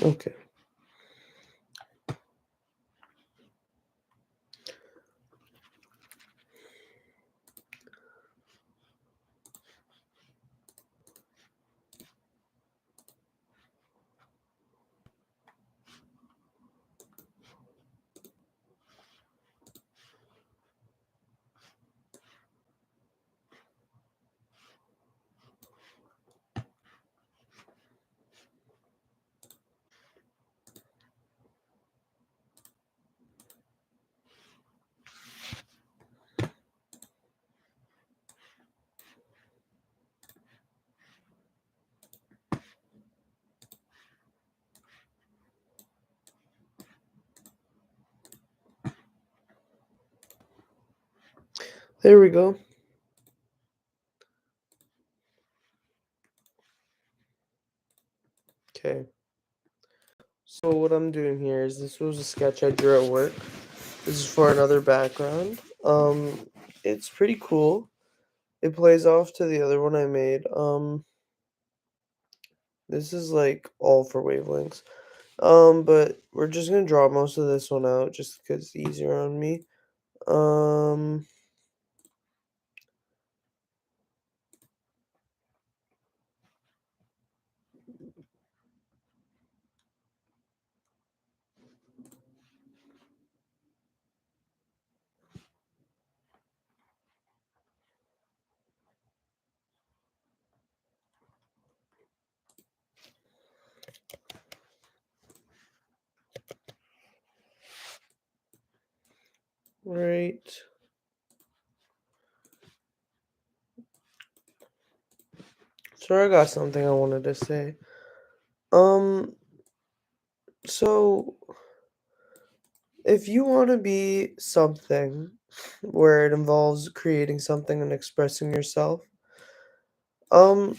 Okay. There we go. Okay. So what I'm doing here is this was a sketch I drew at work. This is for another background. It's pretty cool. It plays off to the other one I made. This is like all for wavelengths. But we're just gonna draw most of this one out just because it's easier on me. Um, right. So I got something I wanted to say. Um, so if you want to be something where it involves creating something and expressing yourself, um,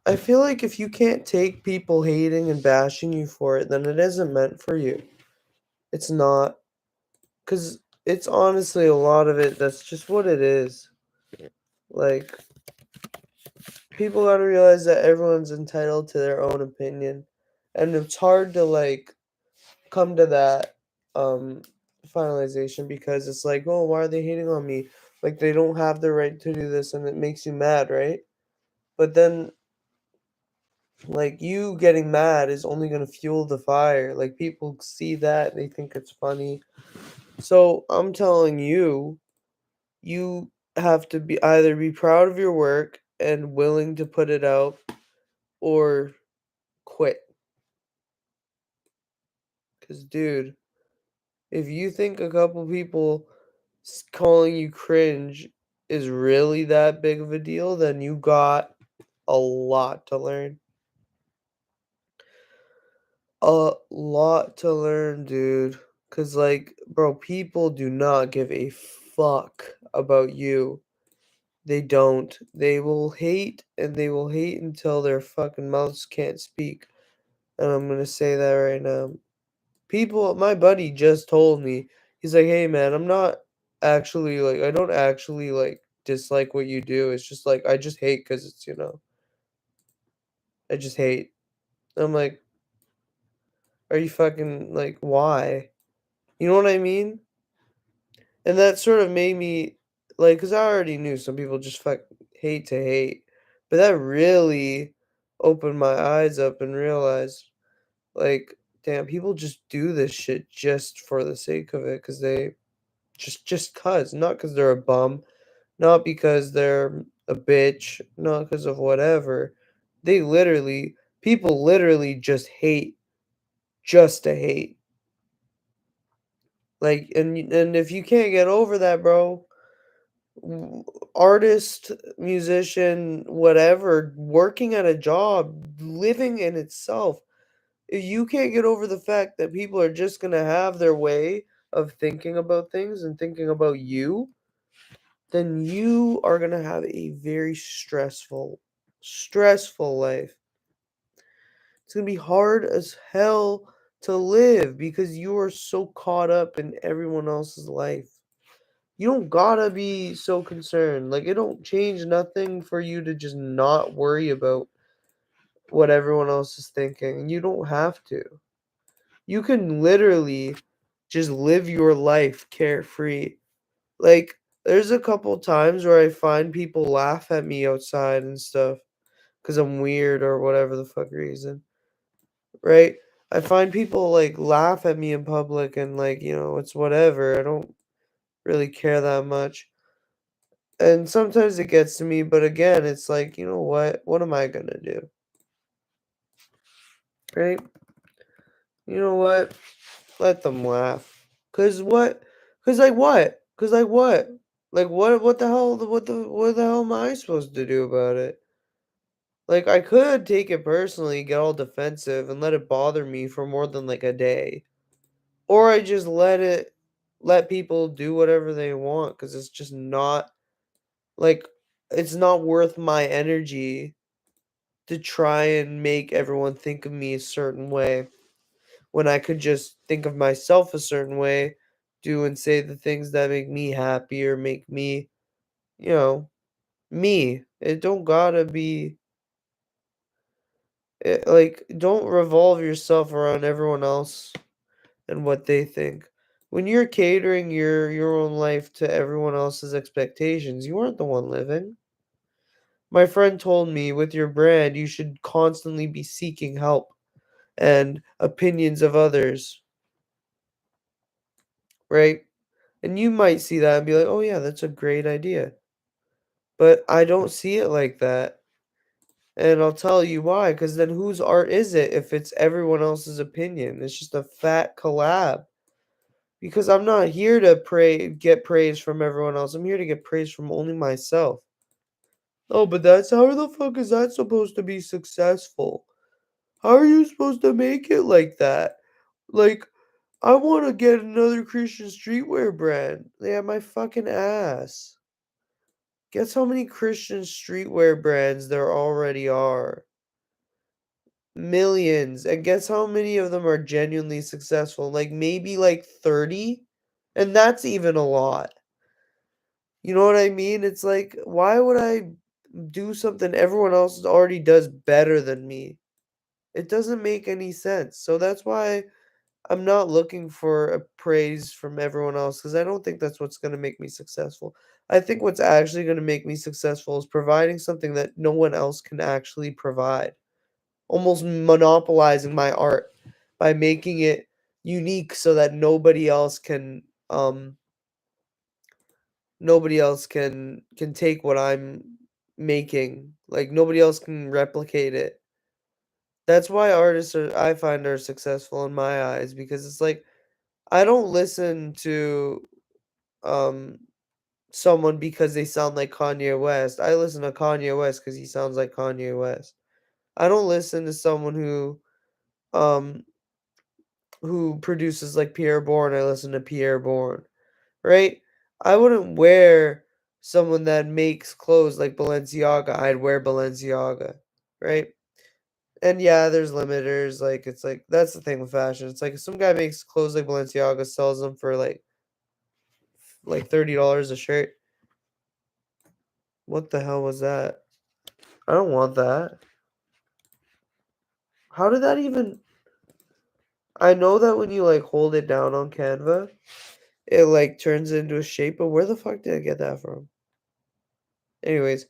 I feel like if you can't take people hating and bashing you for it, then it isn't meant for you. It's not, because it's honestly a lot of it that's just what it is. Like, people gotta realize that everyone's entitled to their own opinion. And it's hard to, like, come to that um finalization because it's like, oh, why are they hating on me? Like, they don't have the right to do this, and it makes you mad, right? But then, like, you getting mad is only going to fuel the fire. Like, people see that, they think it's funny. So I'm telling you, you have to be either be proud of your work and willing to put it out, or quit. Because, dude, if you think a couple people calling you cringe is really that big of a deal, then you got a lot to learn. A lot to learn, dude. Cause like, bro, people do not give a fuck about you. They don't. They will hate and they will hate until their fucking mouths can't speak. And I'm gonna say that right now. People, my buddy just told me, he's like, hey man, I'm not actually like, I don't actually like dislike what you do. It's just like, I just hate because it's, I just hate. I'm like, are you fucking like, why? You know what I mean? And that sort of made me like, because I already knew some people just hate to hate, but that really opened my eyes up and realized, like, damn, people just do this shit just for the sake of it, because they just cause, not because they're a bum, not because they're a bitch, not because of whatever. People literally just hate just to hate. Like, and if you can't get over that, bro, artist, musician, whatever, working at a job, living in itself, if you can't get over the fact that people are just going to have their way of thinking about things and thinking about you, then you are going to have a very stressful life. It's going to be hard as hell to live because you are so caught up in everyone else's life. You don't gotta be so concerned. Like, it don't change nothing for you to just not worry about what everyone else is thinking. You don't have to. You can literally just live your life carefree. Like, there's a couple times where I find people laugh at me outside and stuff because I'm weird or whatever the fuck reason, right? I find people like laugh at me in public and like, it's whatever. I don't really care that much. And sometimes it gets to me, but again, it's like, you know what? What am I gonna do? Right? You know what? Let them laugh. Cause what? Cause like what? Cause like what? Like what the hell what the hell am I supposed to do about it? Like I could take it personally, get all defensive and let it bother me for more than like a day. Or I just let people do whatever they want cuz it's just not like it's not worth my energy to try and make everyone think of me a certain way when I could just think of myself a certain way, do and say the things that make me happy or make me, you know, me. It don't gotta be like don't revolve yourself around everyone else and what they think. When you're catering your own life to everyone else's expectations, you aren't the one living. My friend told me with your brand, you should constantly be seeking help and opinions of others, right? And you might see that and be like, "Oh yeah, that's a great idea." But I don't see it like that. And I'll tell you why, because then whose art is it if it's everyone else's opinion? It's just a fat collab. Because I'm not here to get praise from everyone else. I'm here to get praise from only myself. Oh, but that's how the fuck is that supposed to be successful? How are you supposed to make it like that? Like, I want to get another Christian streetwear brand. Yeah, my fucking ass. Guess how many Christian streetwear brands there already are? Millions. And guess how many of them are genuinely successful? Like maybe like 30? And that's even a lot. You know what I mean? It's like, why would I do something everyone else already does better than me? It doesn't make any sense. So that's why I'm not looking for a praise from everyone else because I don't think that's what's going to make me successful. I think what's actually going to make me successful is providing something that no one else can actually provide, almost monopolizing my art by making it unique so that um nobody else can take what I'm making. Like nobody else can replicate it. That's why artists are I find are successful in my eyes because it's like I don't listen to um someone because they sound like Kanye West. I listen to Kanye West because he sounds like Kanye West. I don't listen to someone um who produces like Pierre Bourne. I listen to Pierre Bourne, right? I wouldn't wear someone that makes clothes like Balenciaga. I'd wear Balenciaga, right? And yeah, there's limiters. Like it's like that's the thing with fashion. It's like if some guy makes clothes like Balenciaga, sells them for like $30 a shirt. What the hell was that? I don't want that. How did that even? I know that when you like hold it down on Canva, it like turns into a shape. But where the fuck did I get that from? Anyways,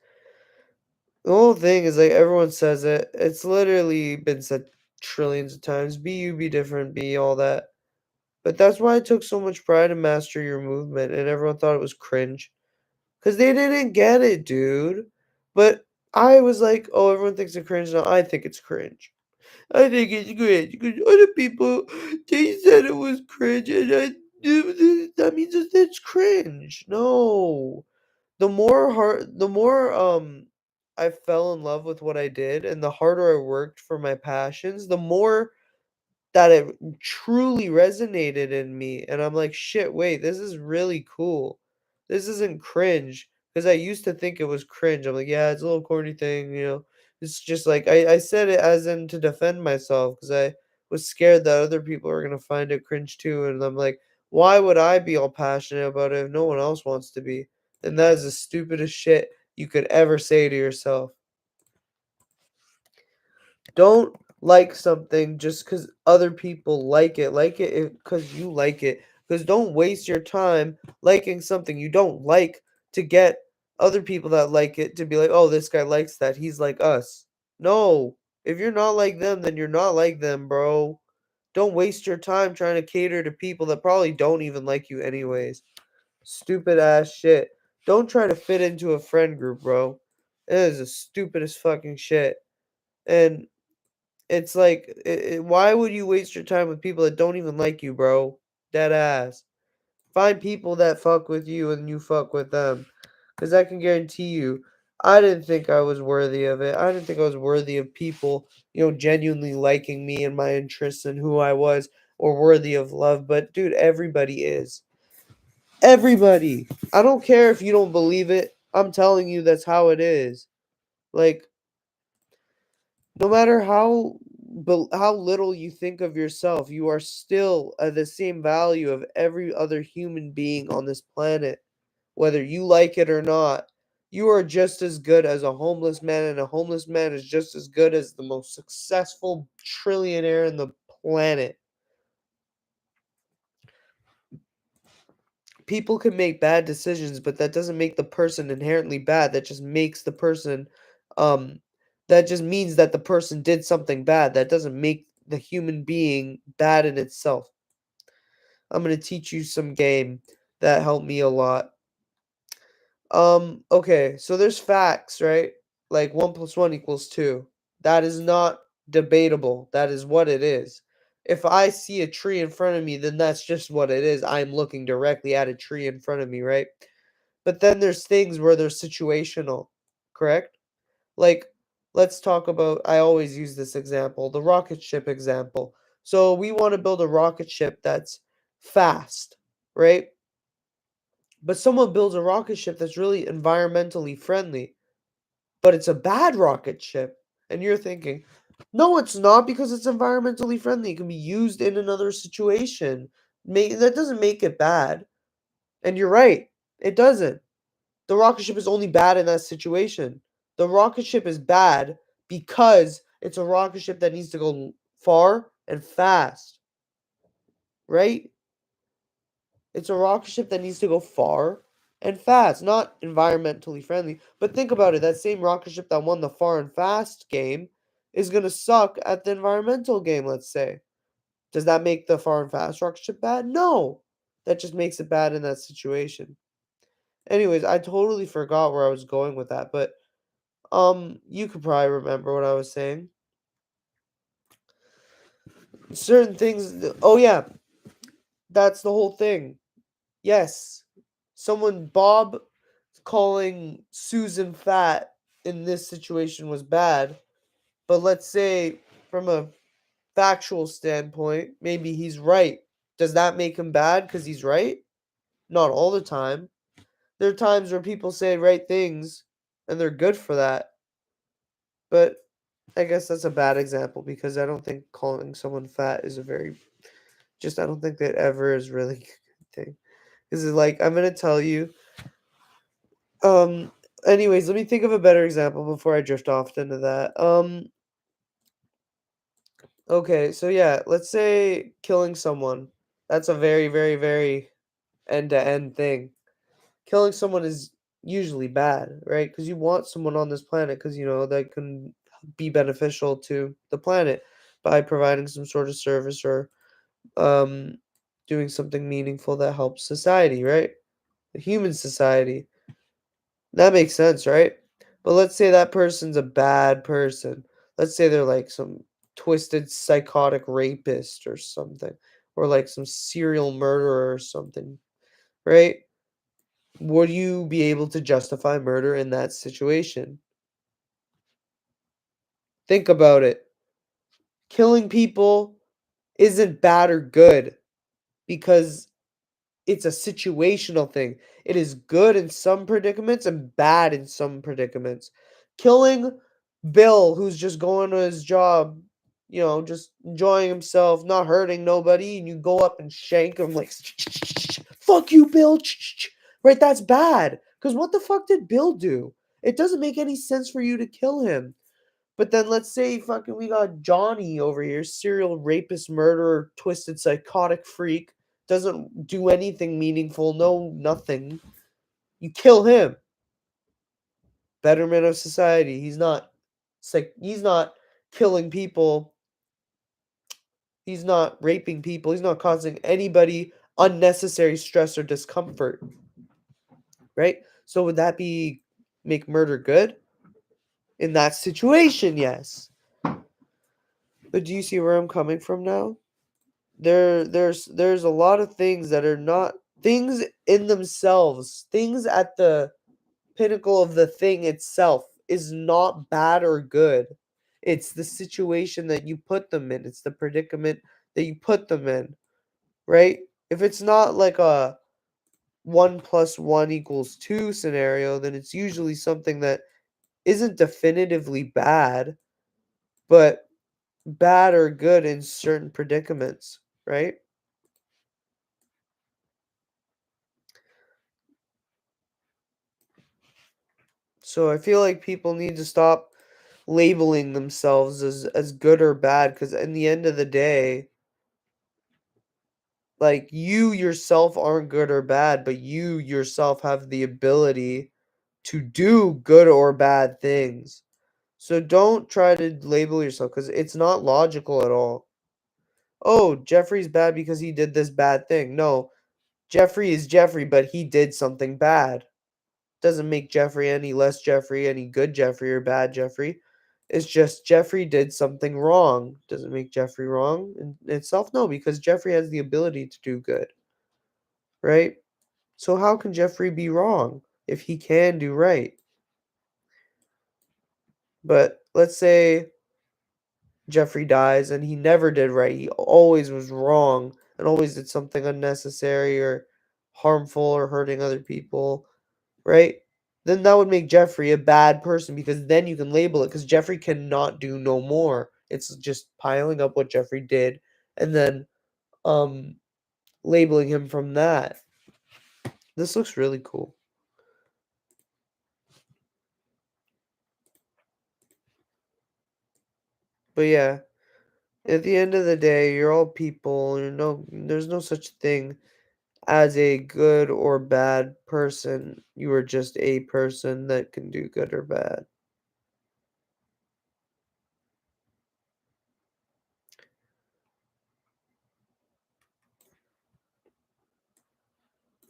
the whole thing is like everyone says it. It's literally been said trillions of times. Be you, be different, be all that. But that's why I took so much pride in Master Your Movement, and everyone thought it was cringe. Because they didn't get it, dude. But I was like, oh, everyone thinks it's cringe. Now I think it's cringe. I think it's cringe because other people, they said it was cringe, and that means it's cringe. No. The more I fell in love with what I did and the harder I worked for my passions, the more that it truly resonated in me, and I'm like, "Shit, wait, this is really cool. This isn't cringe. Because I used to think it was cringe. I'm like, "Yeah, it's a little corny thing, you know?" It's just like I said it as in to defend myself because I was scared that other people were gonna find it cringe too, and I'm like, "Why would I be all passionate about it if no one else wants to be?" And that is the stupidest shit you could ever say to yourself. Don't like something just because other people like it because you like it. Because don't waste your time liking something you don't like to get other people that like it to be like, oh, this guy likes that. He's like us. No. If you're not like them, then you're not like them, bro. Don't waste your time trying to cater to people that probably don't even like you anyways. Stupid ass shit. Don't try to fit into a friend group, bro. It is the stupidest fucking shit. And it's like, why would you waste your time with people that don't even like you, bro? Dead ass. Find people that fuck with you and you fuck with them. Because I can guarantee you, I didn't think I was worthy of it. I didn't think I was worthy of people, genuinely liking me and my interests and who I was or worthy of love. But dude, everybody is. Everybody. I don't care if you don't believe it. I'm telling you that's how it is. Like, no matter how little you think of yourself, you are still at the same value of every other human being on this planet, whether you like it or not. You are just as good as a homeless man, and a homeless man is just as good as the most successful trillionaire in the planet. People can make bad decisions, but that doesn't make the person inherently bad. That just makes the person, um, that just means that the person did something bad. That doesn't make the human being bad in itself. I'm gonna teach you some game that helped me a lot. Okay, so there's facts, right? Like 1 + 1 = 2. That is not debatable. That is what it is. If I see a tree in front of me, then that's just what it is. I'm looking directly at a tree in front of me, right? But then there's things where they're situational, correct? Like, let's talk about, I always use this example, the rocket ship example. So we want to build a rocket ship that's fast, right? But someone builds a rocket ship that's really environmentally friendly, but it's a bad rocket ship. And you're thinking, no, it's not because it's environmentally friendly. It can be used in another situation. That doesn't make it bad. And you're right, it doesn't. The rocket ship is only bad in that situation. The rocket ship is bad because it's a rocket ship that needs to go far and fast, right? It's a rocket ship that needs to go far and fast, not environmentally friendly. But think about it, that same rocket ship that won the far and fast game is going to suck at the environmental game, let's say. Does that make the far and fast rocket ship bad? No. That just makes it bad in that situation. Anyways, I totally forgot where I was going with that, but you could probably remember what I was saying. Certain things. Oh yeah, that's the whole thing. Yes, Bob calling Susan fat in this situation was bad, but let's say from a factual standpoint, maybe he's right. Does that make him bad because he's right? Not all the time. There are times where people say right things, and they're good for that. But I guess that's a bad example because I don't think calling someone fat is a very just I don't think that ever is really a good thing. Because it's like I'm gonna tell you. Um. Anyways, let me think of a better example before I drift off into that. Okay, so yeah, let's say killing someone. That's a very, very, very end to end thing. Killing someone is usually bad, right? Because you want someone on this planet because that can be beneficial to the planet by providing some sort of service or um doing something meaningful that helps society, right? The human society. That makes sense, right? But let's say that person's a bad person. Let's say they're like some twisted psychotic rapist or something, or like some serial murderer or something, right? Would you be able to justify murder in that situation? Think about it. Killing people isn't bad or good because it's a situational thing. It is good in some predicaments and bad in some predicaments. Killing Bill, who's just going to his job, just enjoying himself, not hurting nobody, and you go up and shank him like, fuck you, Bill. Right? That's bad. Because what the fuck did Bill do? It doesn't make any sense for you to kill him. But then let's say fucking we got Johnny over here, serial rapist, murderer, twisted psychotic freak, doesn't do anything meaningful, no nothing. You kill him. Betterment of society. He's not killing people. He's not raping people. He's not causing anybody unnecessary stress or discomfort. Right? So would that be make murder good? In that situation, yes. But do you see where I'm coming from now? There's a lot of things that are not things in themselves, things at the pinnacle of the thing itself is not bad or good. It's the situation that you put them in. It's the predicament that you put them in, right? If it's not like a 1 plus 1 equals 2 scenario, then it's usually something that isn't definitively bad, but bad or good in certain predicaments, right? So I feel like people need to stop labeling themselves as good or bad because in the end of the day, like you yourself aren't good or bad, but you yourself have the ability to do good or bad things. So don't try to label yourself because it's not logical at all. Oh, Jeffrey's bad because he did this bad thing. No, Jeffrey is Jeffrey, but he did something bad. Doesn't make Jeffrey any less Jeffrey, any good Jeffrey or bad Jeffrey. It's just Jeffrey did something wrong. Doesn't make Jeffrey wrong in itself? No, because Jeffrey has the ability to do good, right? So how can Jeffrey be wrong if he can do right? But let's say Jeffrey dies and he never did right. He always was wrong and always did something unnecessary or harmful or hurting other people, right? Then that would make Jeffrey a bad person because then you can label it because Jeffrey cannot do no more. It's just piling up what Jeffrey did and then um labeling him from that. This looks really cool. But yeah, at the end of the day, you're all people. There's no such thing as a good or bad person. You are just a person that can do good or bad.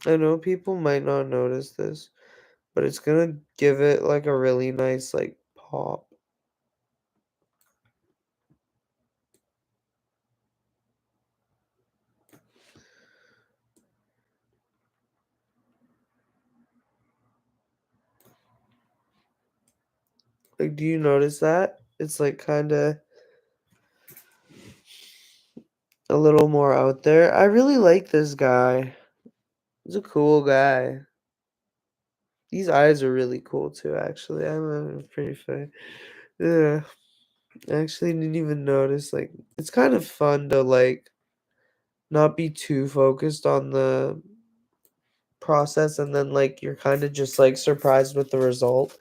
I know people might not notice this, but it's gonna give it like a really nice like pop. Like, do you notice that? It's like kind of a little more out there. I really like this guy. He's a cool guy. These eyes are really cool too, actually. I'm pretty fan. Yeah. I actually didn't even notice. Like, it's kind of fun to like not be too focused on the process and then like you're kind of just like surprised with the result.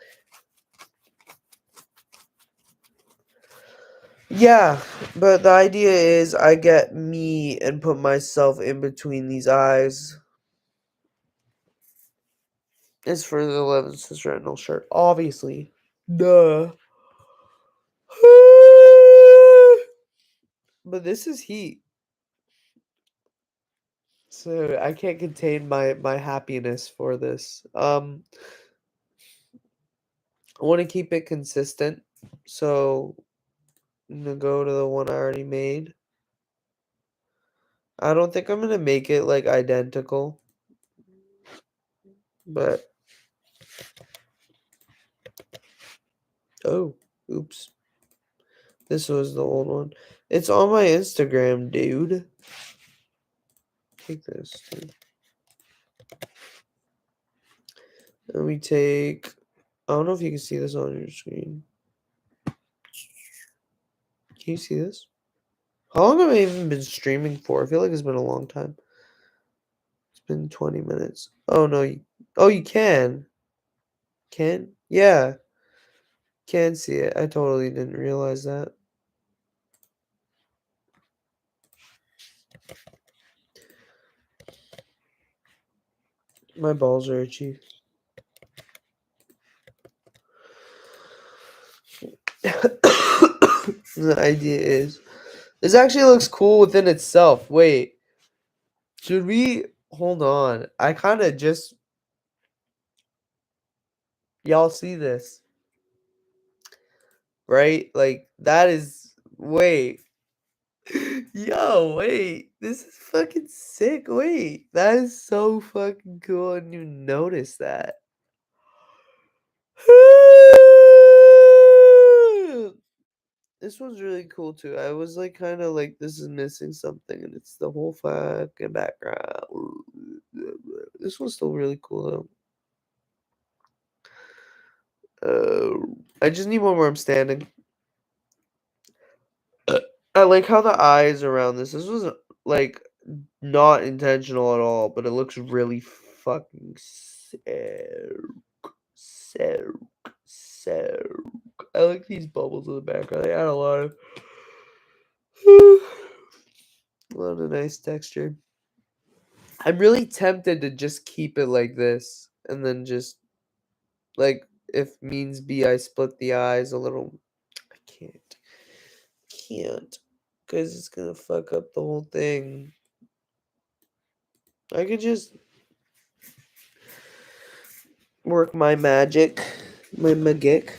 Yeah, but the idea is I get me and put myself in between these eyes. It's for the 11th Sister Retinal shirt, obviously. Duh. But this is heat. So I can't contain my happiness for this. I want to keep it consistent. So I'm gonna go to the one I already made. I don't think I'm gonna make it like identical, but oh, oops. This was the old one. It's on my Instagram, dude. Take this. Dude. Let me take. I don't know if you can see this on your screen. Can you see this? How long have I even been streaming for? I feel like it's been a long time. It's been 20 minutes. Oh no. Oh, you can. Can? Yeah. Can't see it. I totally didn't realize that. My balls are itchy. The idea is, this actually looks cool within itself. Wait, should we hold on? I kind of just, y'all see this, right? Like that is, wait. Yo, wait. This is fucking sick. Wait. That is so fucking cool. I didn't even notice that. This one's really cool too. I was like kind of like this is missing something and it's the whole fucking background. This one's still really cool though. I just need one where I'm standing. I like how the eyes around this. This was like not intentional at all, but it looks really fucking sick. Sick. Sick. I like these bubbles in the background. They add a lot of a lot of nice texture. I'm really tempted to just keep it like this and then just like if means be I split the eyes a little. I can't because it's gonna fuck up the whole thing. I could just work my magic, my magic,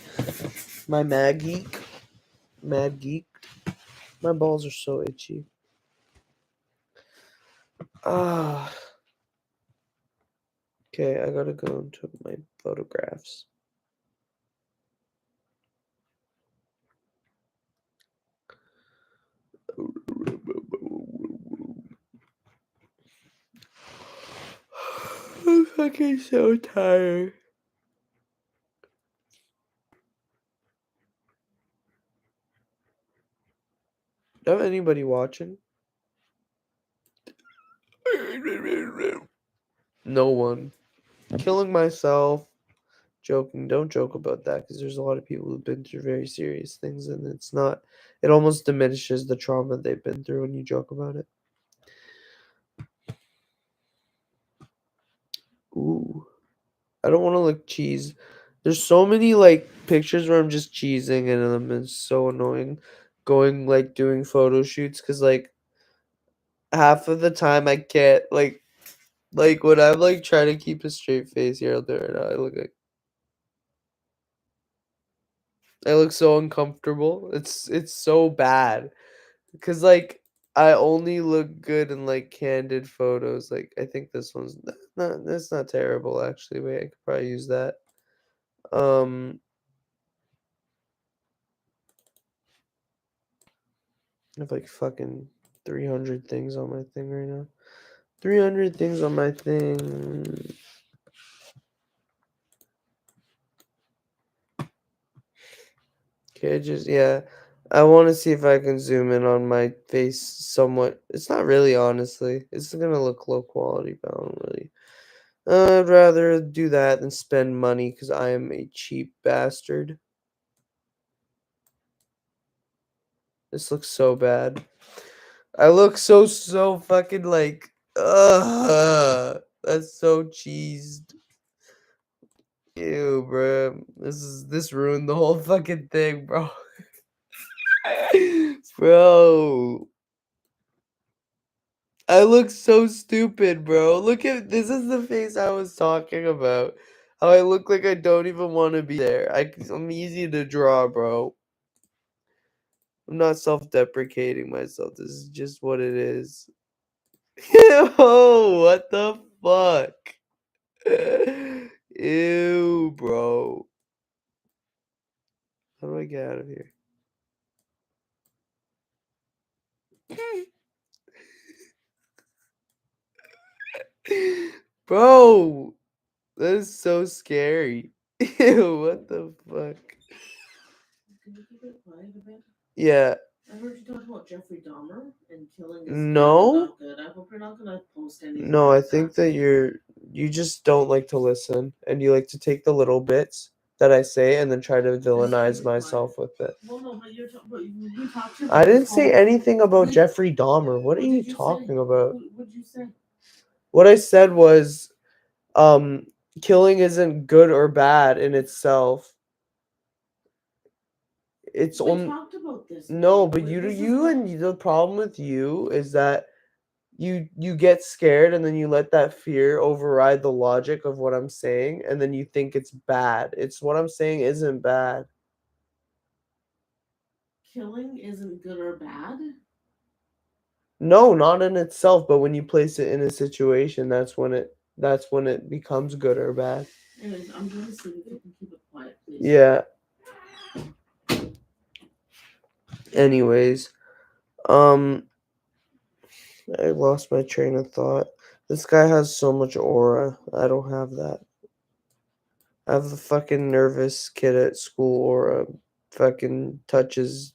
my magic, mad geek. My balls are so itchy. Ah. Okay, I gotta go into my photographs. I'm fucking so tired. Do I have anybody watching? No one. Killing myself. Joking. Don't joke about that because there's a lot of people who've been through very serious things and it's not. It almost diminishes the trauma they've been through when you joke about it. Ooh. I don't want to look cheese. There's so many like pictures where I'm just cheesing and them. It's so annoying going like doing photo shoots because like half of the time I can't like when I'm like trying to keep a straight face here, I'll do it right now. I look so uncomfortable. It's so bad because like I only look good in like candid photos. Like I think this one's not that's not terrible actually. Wait, I could probably use that. Um, I have like fucking 300 things on my thing right now. 300 things on my thing. Okay, just yeah. I want to see if I can zoom in on my face somewhat. It's not really, honestly. It's gonna look low quality, but I don't really. I'd rather do that than spend money because I am a cheap bastard. This looks so bad. I look so fucking like. That's so cheesed. Ew, bro. This ruined the whole fucking thing, bro. Bro. I look so stupid, bro. Look at this is the face I was talking about. How I look like I don't even want to be there. I'm easy to draw, bro. I'm not self-deprecating myself. This is just what it is. Yo, what the fuck? Ew, bro. How do I get out of here? Bro, that is so scary. Ew, what the fuck? Can you keep it quiet a bit? Yeah. I heard you talk about Jeffrey Dahmer and killing his No? not good. I hope you're not gonna post anything. No, I like think that. that you just don't like to listen and you like to take the little bits that I say and then try to Just keep villainize it myself quiet. with it. Well, no, but we talked to you I about didn't this say whole. anything about We- Jeffrey Dahmer. What are What you did you say? talking about? What did you say? What I said was, um, killing isn't good or bad in itself. It's We on talked about this. no, babe. but you This is you what- and the problem with you is that you get scared and then you let that fear override the logic of what I'm saying and then you think it's bad. It's what I'm saying isn't bad. killing isn't good or bad. No, not in itself, but when you place it in a situation, that's when it becomes good or bad. Anyways, I'm going to see if you can keep it quiet, please. Yeah. Anyways, um I lost my train of thought. This guy has so much aura. I don't have that. I have the fucking nervous kid at school aura. Fucking touches